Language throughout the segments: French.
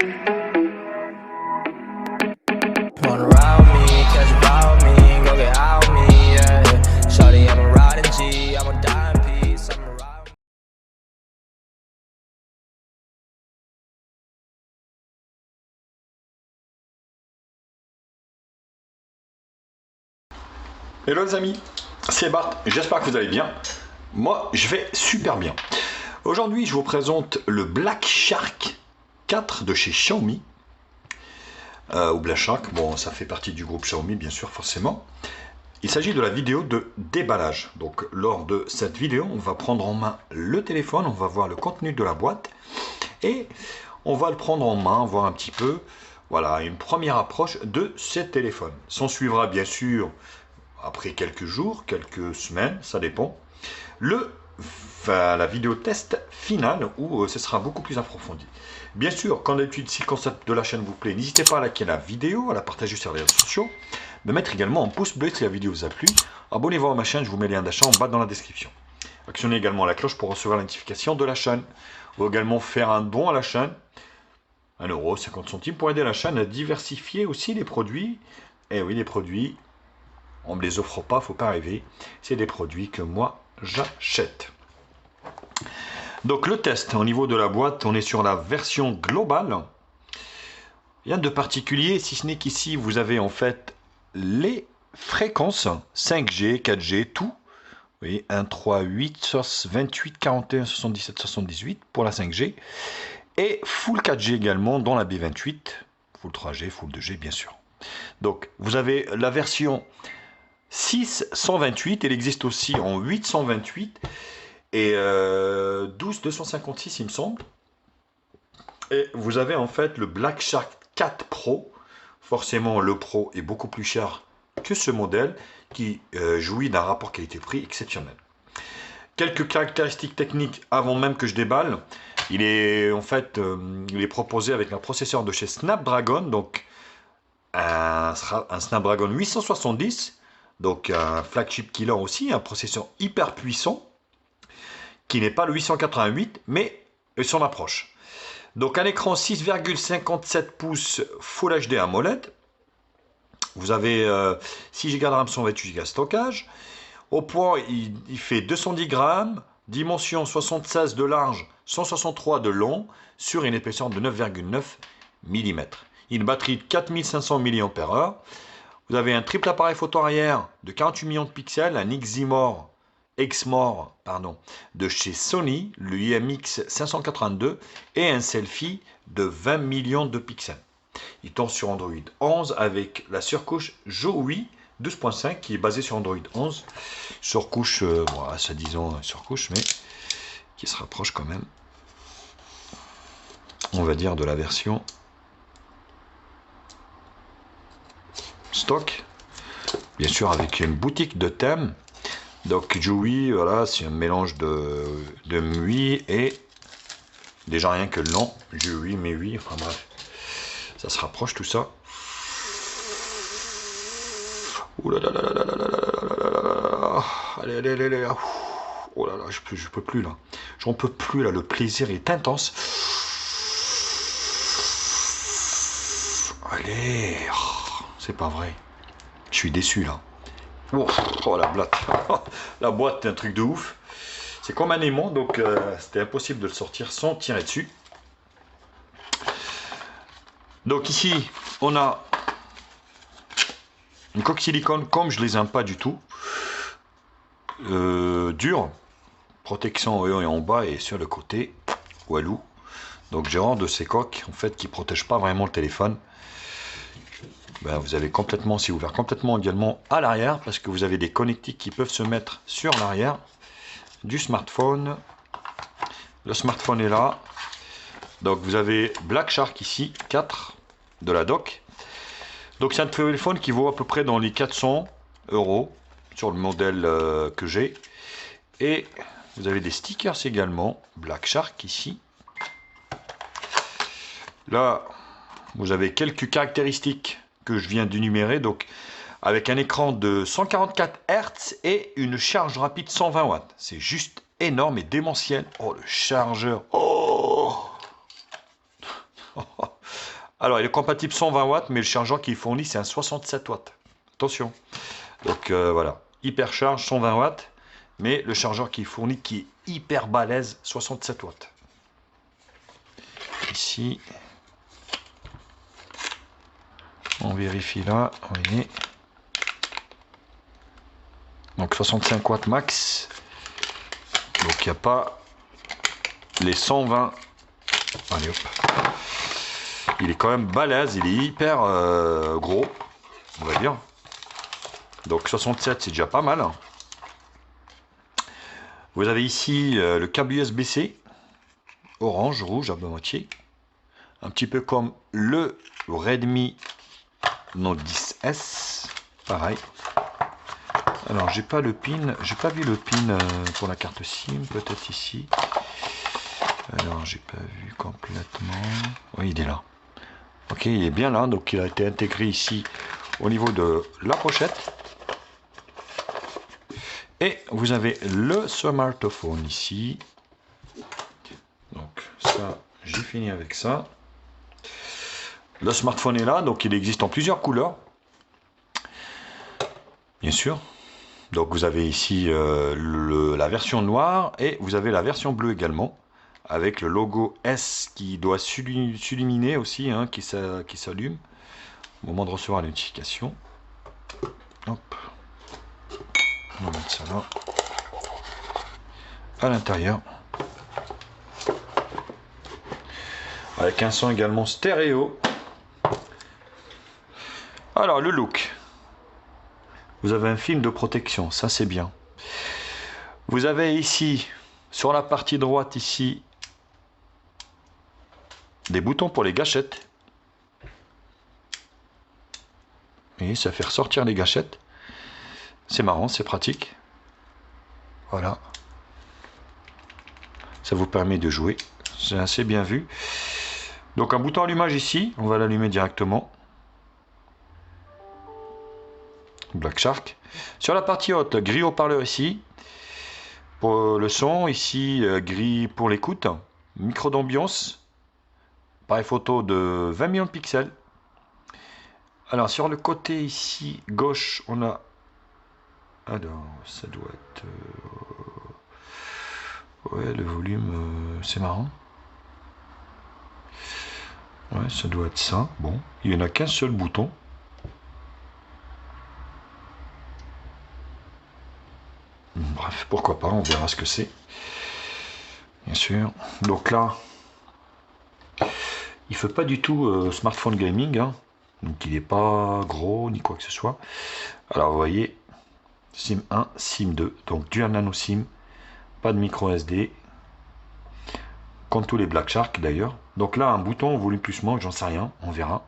Wanna ride me, catch a vibe me, go get out me, yeah. Shawty, I'm a riding G, I'm a dime piece, I'm a ride. Hello les amis, c'est Bart, j'espère que vous allez bien. Moi, je vais super bien. Aujourd'hui, je vous présente le Black Shark 4 de chez Xiaomi. Ou Black Shark, bon, ça fait partie du groupe Xiaomi, bien sûr, forcément. Il s'agit de la vidéo de déballage. Donc, lors de cette vidéo, on va prendre en main le téléphone, on va voir le contenu de la boîte et on va le prendre en main, voir un petit peu, voilà, une première approche de ce téléphone. S'en suivra, bien sûr, après quelques jours, quelques semaines, ça dépend, la vidéo test finale où ce sera beaucoup plus approfondi. Bien sûr, comme d'habitude, si le concept de la chaîne vous plaît, n'hésitez pas à liker la vidéo, à la partager sur les réseaux sociaux, de mettre également un pouce bleu si la vidéo vous a plu. Abonnez-vous à ma chaîne, je vous mets le lien d'achat en bas dans la description. Actionnez également la cloche pour recevoir la notification de la chaîne. Ou également faire un don à la chaîne, 1,50 € pour aider la chaîne à diversifier aussi les produits. Et oui, les produits, on ne me les offre pas, faut pas rêver. C'est des produits que moi, j'achète. Donc le test, au niveau de la boîte, on est sur la version globale. Rien de particulier, si ce n'est qu'ici, vous avez en fait les fréquences 5G, 4G, tout. Vous voyez, 1, 3, 8, 28, 41, 77, 78 pour la 5G. Et Full 4G également dans la B28. Full 3G, Full 2G bien sûr. Donc vous avez la version 6.128, elle existe aussi en 8.128 et 12.256 il me semble. Et vous avez en fait le Black Shark 4 Pro. Forcément le Pro est beaucoup plus cher que ce modèle qui jouit d'un rapport qualité-prix exceptionnel. Quelques caractéristiques techniques avant même que je déballe. Il est en fait il est proposé avec un processeur de chez Snapdragon, donc un Snapdragon 870. Donc un flagship killer aussi, un processeur hyper puissant, qui n'est pas le 888, mais son approche. Donc un écran 6,57 pouces Full HD AMOLED. Vous avez 6 Go de RAM, 128 Go de stockage. Au poids, il fait 210 grammes, dimension 76 de large, 163 de long, sur une épaisseur de 9,9 mm. Une batterie de 4500 mAh. Vous avez un triple appareil photo arrière de 48 millions de pixels, un Exmor de chez Sony, le IMX 582 et un selfie de 20 millions de pixels. Il tourne sur Android 11 avec la surcouche Joui 12.5 qui est basée sur Android 11. Surcouche, bon, ça disons surcouche, mais qui se rapproche quand même, on va dire, de la version stock, bien sûr avec une boutique de thème. Donc Joui, voilà, c'est un mélange de MUI et déjà rien que le nom, Joui, MUI, enfin bref, ça se rapproche tout ça. Ouh là là là là là là là là là. Allez, allez, allez, allez. Oh là là, je peux plus là. J'en peux plus là, le plaisir est intense. Allez, c'est pas vrai. Je suis déçu là. Oh la boîte. La boîte est un truc de ouf. C'est comme un aimant, donc c'était impossible de le sortir sans tirer dessus. Donc ici, on a une coque silicone comme je les aime pas du tout. Dure. Protection en haut et en bas et sur le côté. Walou. Donc j'ai horreur de ces coques en fait qui protègent pas vraiment le téléphone. Ben, vous avez complètement, c'est ouvert complètement également à l'arrière parce que vous avez des connectiques qui peuvent se mettre sur l'arrière du smartphone. Le smartphone est là. Donc vous avez Black Shark ici, 4 de la dock. Donc c'est un téléphone qui vaut à peu près dans les 400 € sur le modèle que j'ai. Et vous avez des stickers également, Black Shark ici. Là, vous avez quelques caractéristiques que je viens d'énumérer, donc avec un écran de 144 Hz et une charge rapide 120 watts. C'est juste énorme et démentiel. Oh, le chargeur. Oh Alors, il est compatible 120 watts, mais le chargeur qu'il fournit, c'est un 67 watts. Attention. Donc, voilà. Hypercharge, 120 watts. Mais le chargeur qu'il fournit, qui est hyper balèze, 67 watts. Ici. On vérifie là. Vous voyez. Donc, 65 watts max. Donc, il n'y a pas les 120. Allez, hop. Il est quand même balèze, il est hyper gros, on va dire. Donc 67, c'est déjà pas mal. Vous avez ici le câble USB-C, orange, rouge à moitié. Un petit peu comme le Redmi Note 10S, pareil. Alors j'ai pas le pin, j'ai pas vu le pin pour la carte SIM, peut-être ici. Alors j'ai pas vu complètement. Oui, il est là. Ok, il est bien là, donc il a été intégré ici au niveau de la pochette. Et vous avez le smartphone ici. Donc ça, j'ai fini avec ça. Le smartphone est là, donc il existe en plusieurs couleurs. Bien sûr. Donc vous avez ici la version noire et vous avez la version bleue également. Avec le logo S qui doit s'illuminer aussi, hein, qui s'allume au moment de recevoir la notification. Hop. On va mettre ça là. À l'intérieur. Avec un son également stéréo. Alors le look. Vous avez un film de protection, ça c'est bien. Vous avez ici, sur la partie droite ici, des boutons pour les gâchettes. Et ça fait ressortir les gâchettes. C'est marrant, c'est pratique. Voilà. Ça vous permet de jouer. C'est assez bien vu. Donc un bouton allumage ici, on va l'allumer directement. Black Shark. Sur la partie haute, grille haut-parleur ici. Pour le son, ici, grille pour l'écoute. Micro d'ambiance. Appareil photo de 20 millions de pixels. Alors sur le côté ici gauche, on a. Alors ça doit être. Ouais, le volume, c'est marrant. Ouais, ça doit être ça. Bon, il n'y en a qu'un seul bouton. Bref, pourquoi pas, on verra ce que c'est. Bien sûr. Donc là, il ne fait pas du tout smartphone gaming, hein. Donc il n'est pas gros ni quoi que ce soit. Alors vous voyez, SIM 1, SIM 2, donc dual nano SIM, pas de micro SD, comme tous les Black Shark d'ailleurs. Donc là un bouton volume plus moins, j'en sais rien, on verra.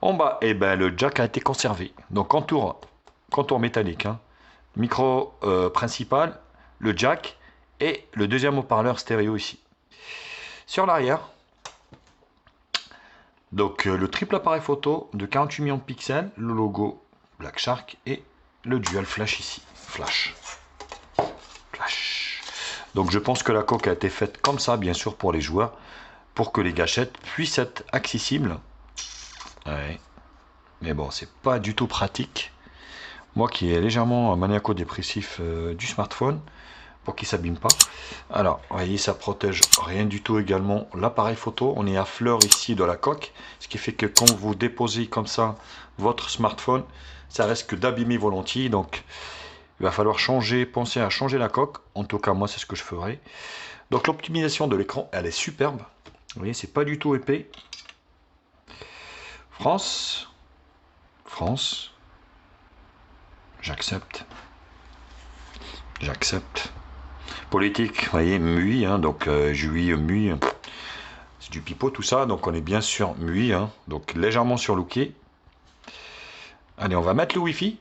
En bas, eh ben, le jack a été conservé, donc contour métallique, hein. Micro principal, le jack et le deuxième haut-parleur stéréo ici. Sur l'arrière, donc le triple appareil photo de 48 millions de pixels, le logo Black Shark et le dual flash ici. Flash. Donc je pense que la coque a été faite comme ça, bien sûr, pour les joueurs, pour que les gâchettes puissent être accessibles. Ouais. Mais bon, c'est pas du tout pratique. Moi qui est légèrement maniaco-dépressif du smartphone, pour qu'il ne s'abîme pas. Alors, vous voyez, ça protège rien du tout également l'appareil photo. On est à fleur ici de la coque, ce qui fait que quand vous déposez comme ça votre smartphone, ça risque d'abîmer vos lentilles. Donc, il va falloir penser à changer la coque. En tout cas, moi, c'est ce que je ferai. Donc, l'optimisation de l'écran, elle est superbe. Vous voyez, c'est pas du tout épais. France. J'accepte. Politique, vous voyez, MUI, hein, donc MUI, c'est du pipeau tout ça, donc on est bien sur MUI, hein, donc légèrement surlooké. Allez, on va mettre le Wi-Fi.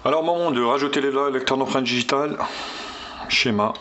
Alors, moment de rajouter les lecteurs d'empreintes digitales. Schéma.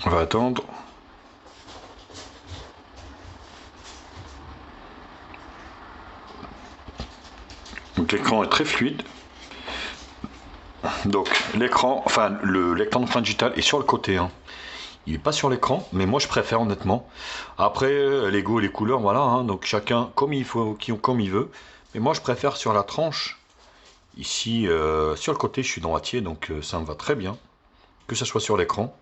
On va attendre. Donc l'écran est très fluide. Donc l'écran, enfin le lecteur d'empreinte digitale est sur le côté, hein. Il n'est pas sur l'écran, mais moi je préfère honnêtement. Après, les goûts, les couleurs, voilà, hein, donc chacun comme il faut, comme il veut. Mais moi je préfère sur la tranche. Ici, sur le côté, je suis droitier, donc ça me va très bien. Que ce soit sur l'écran.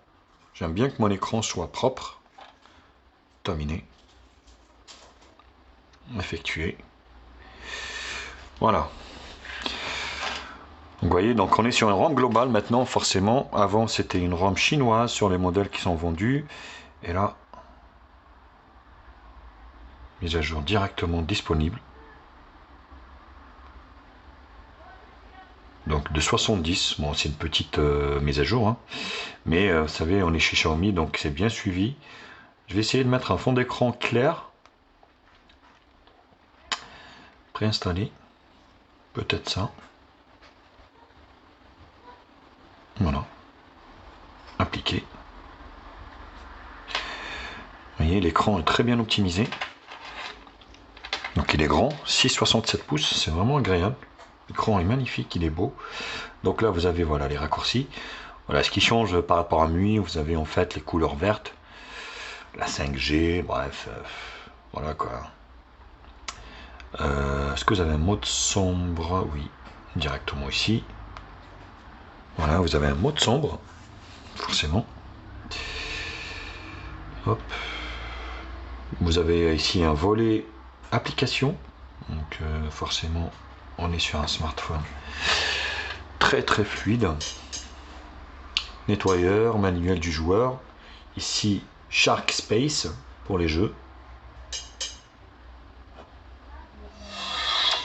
J'aime bien que mon écran soit propre. Terminé. Effectué. Voilà. Vous voyez, donc on est sur une ROM globale maintenant, forcément. Avant, c'était une ROM chinoise sur les modèles qui sont vendus. Et là, mise à jour directement disponible. Donc de 70, bon c'est une petite mise à jour, hein. Mais vous savez, on est chez Xiaomi, donc c'est bien suivi. Je vais essayer de mettre un fond d'écran clair. Préinstallé. Peut-être ça. Voilà. Appliqué. Vous voyez, l'écran est très bien optimisé. Donc il est grand, 6,67 pouces, c'est vraiment agréable. L'écran est magnifique, il est beau. Donc là vous avez voilà les raccourcis. Voilà ce qui change par rapport à MUI, vous avez en fait les couleurs vertes, la 5G, bref, voilà quoi. Est-ce que vous avez un mode sombre? Oui, directement ici. Voilà, vous avez un mode sombre, forcément. Hop. Vous avez ici un volet application, donc forcément on est sur un smartphone très très fluide. Nettoyeur, manuel du joueur, ici Shark Space pour les jeux.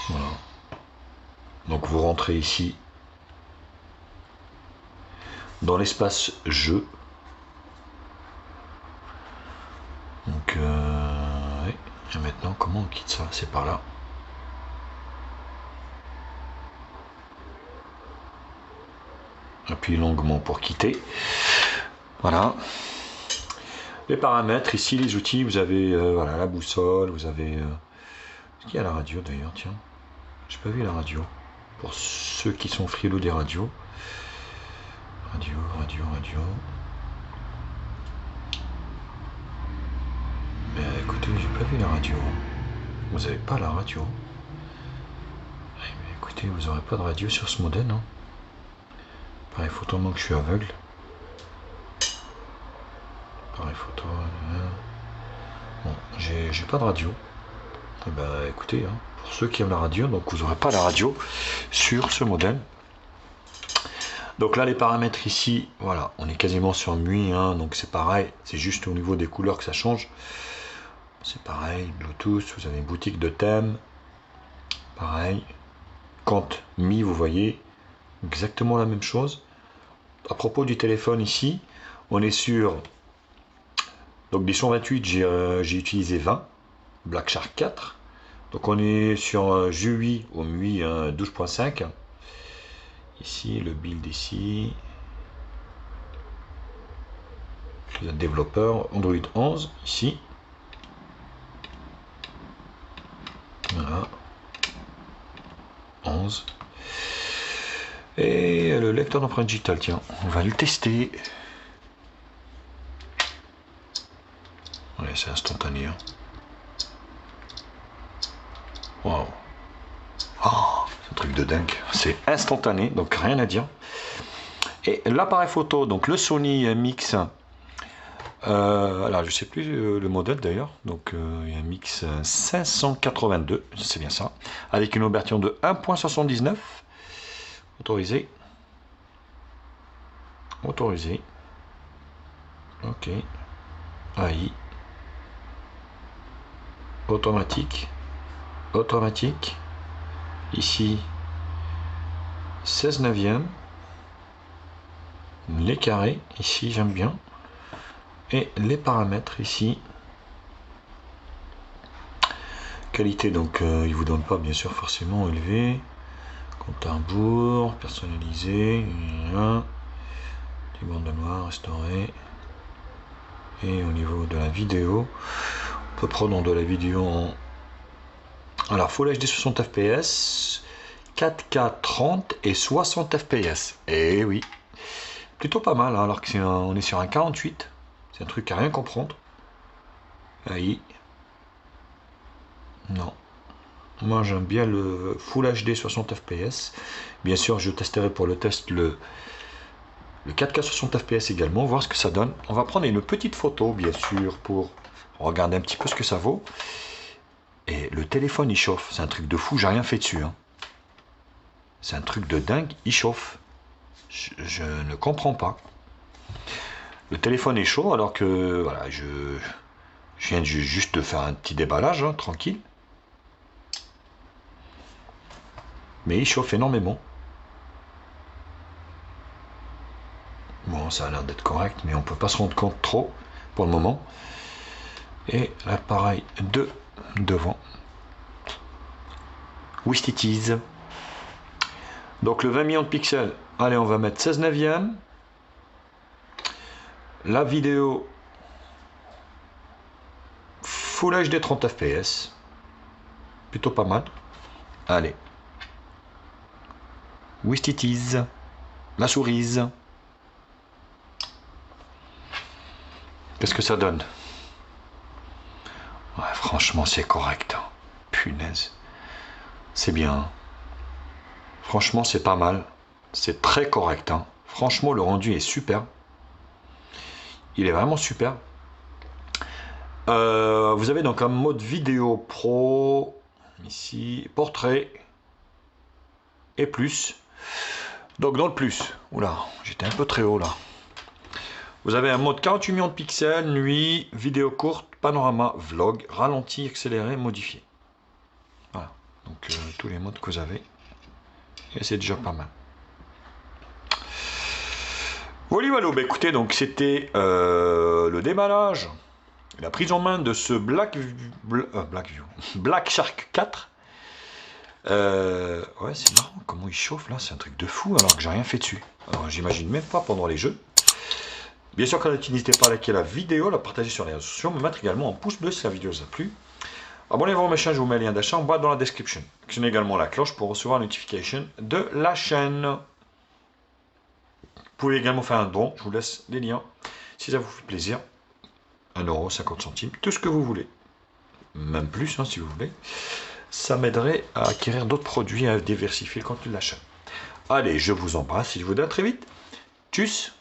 Voilà. Donc vous rentrez ici dans l'espace jeu. Donc ouais. Et maintenant comment on quitte ça? C'est par là. Appuie longuement pour quitter. Voilà. Les paramètres, ici les outils, vous avez voilà, la boussole, vous avez... Est-ce qu'il y a la radio d'ailleurs? Tiens, j'ai pas vu la radio. Pour ceux qui sont frileux des radios. Radio. Mais écoutez, j'ai pas vu la radio. Vous avez pas la radio. Mais écoutez, vous aurez pas de radio sur ce modèle, hein. Pareil photo, moi que je suis aveugle. Pareil photo. Bon, j'ai pas de radio. Et bah écoutez, hein, pour ceux qui aiment la radio, donc vous n'aurez pas la radio sur ce modèle. Donc là les paramètres ici, voilà, on est quasiment sur MUI, hein, donc c'est pareil, c'est juste au niveau des couleurs que ça change. C'est pareil, Bluetooth, vous avez une boutique de thèmes. Pareil. Compte Mi, vous voyez, exactement la même chose. À propos du téléphone ici, on est sur donc des 128, j'ai utilisé 20, Black Shark 4. Donc on est sur Jui au MUI 12.5. Ici, le build ici. Le développeur Android 11 ici. Voilà. 11. Et le lecteur d'empreinte digitale, tiens, on va le tester. Ouais, c'est instantané. Hein. Wow. Oh, c'est un truc de dingue. C'est instantané, donc rien à dire. Et l'appareil photo, donc le Sony Mix. Alors je sais plus le modèle d'ailleurs. Donc il y a un Mix 582, c'est bien ça. Avec une ouverture de 1.79. Autorisé. Autorisé. Ok. AI. Automatique. Automatique. Ici 16 neuvième. Les carrés. Ici j'aime bien. Et les paramètres ici. Qualité, donc il vous donne pas bien sûr forcément élevé. Compte à rebours, personnalisé. Du bandeau noir restauré. Et au niveau de la vidéo, on peut prendre de la vidéo en alors Full HD 60 fps, 4K 30 et 60 fps. Et oui, plutôt pas mal, hein, alors qu'on est sur un 48. C'est un truc à rien comprendre. Aïe. Non. Moi j'aime bien le Full HD 60 fps. Bien sûr je testerai pour le test le 4K 60 fps également, voir ce que ça donne. On va prendre une petite photo bien sûr pour regarder un petit peu ce que ça vaut. Et le téléphone il chauffe, c'est un truc de fou, j'ai rien fait dessus. Hein. C'est un truc de dingue, il chauffe. Je ne comprends pas. Le téléphone est chaud alors que voilà, je viens juste de faire un petit déballage, hein, tranquille. Mais il chauffe énormément. Bon, ça a l'air d'être correct, mais on peut pas se rendre compte trop pour le moment. Et l'appareil de devant. With it is. Donc le 20 millions de pixels, allez, on va mettre 16 neuvième. La vidéo Full HD 30 fps. Plutôt pas mal. Allez. With it is. La souris. Qu'est-ce que ça donne? Ouais, franchement, c'est correct. Hein. Punaise. C'est bien. Franchement, c'est pas mal. C'est très correct. Hein. Franchement, le rendu est super. Il est vraiment super. Vous avez donc un mode vidéo pro. Ici, portrait. Et plus. Donc dans le plus. Oula, j'étais un peu très haut là. Vous avez un mode 48 millions de pixels, nuit, vidéo courte, panorama, vlog, ralenti, accéléré, modifié. Voilà. Donc tous les modes que vous avez. Et c'est déjà pas mal. Voilà, voilà. Bah, écoutez, donc c'était le déballage, la prise en main de ce Black Shark 4. Ouais, c'est marrant comment il chauffe là, c'est un truc de fou alors que j'ai rien fait dessus. Alors j'imagine même pas pendant les jeux. Bien sûr, quand n'hésitez pas à liker la vidéo, la partager sur les réseaux sociaux, me mettre également un pouce bleu si la vidéo vous a plu. Abonnez-vous à ma chaîne, je vous mets le lien d'achat en bas dans la description. Actionnez également la cloche pour recevoir la notification de la chaîne. Vous pouvez également faire un don, je vous laisse les liens si ça vous fait plaisir. 1€, 50 centimes, tout ce que vous voulez. Même plus hein, si vous voulez. Ça m'aiderait à acquérir d'autres produits, à diversifier le contenu de la chaîne. Allez, je vous embrasse et je vous dis à très vite. Tchuss!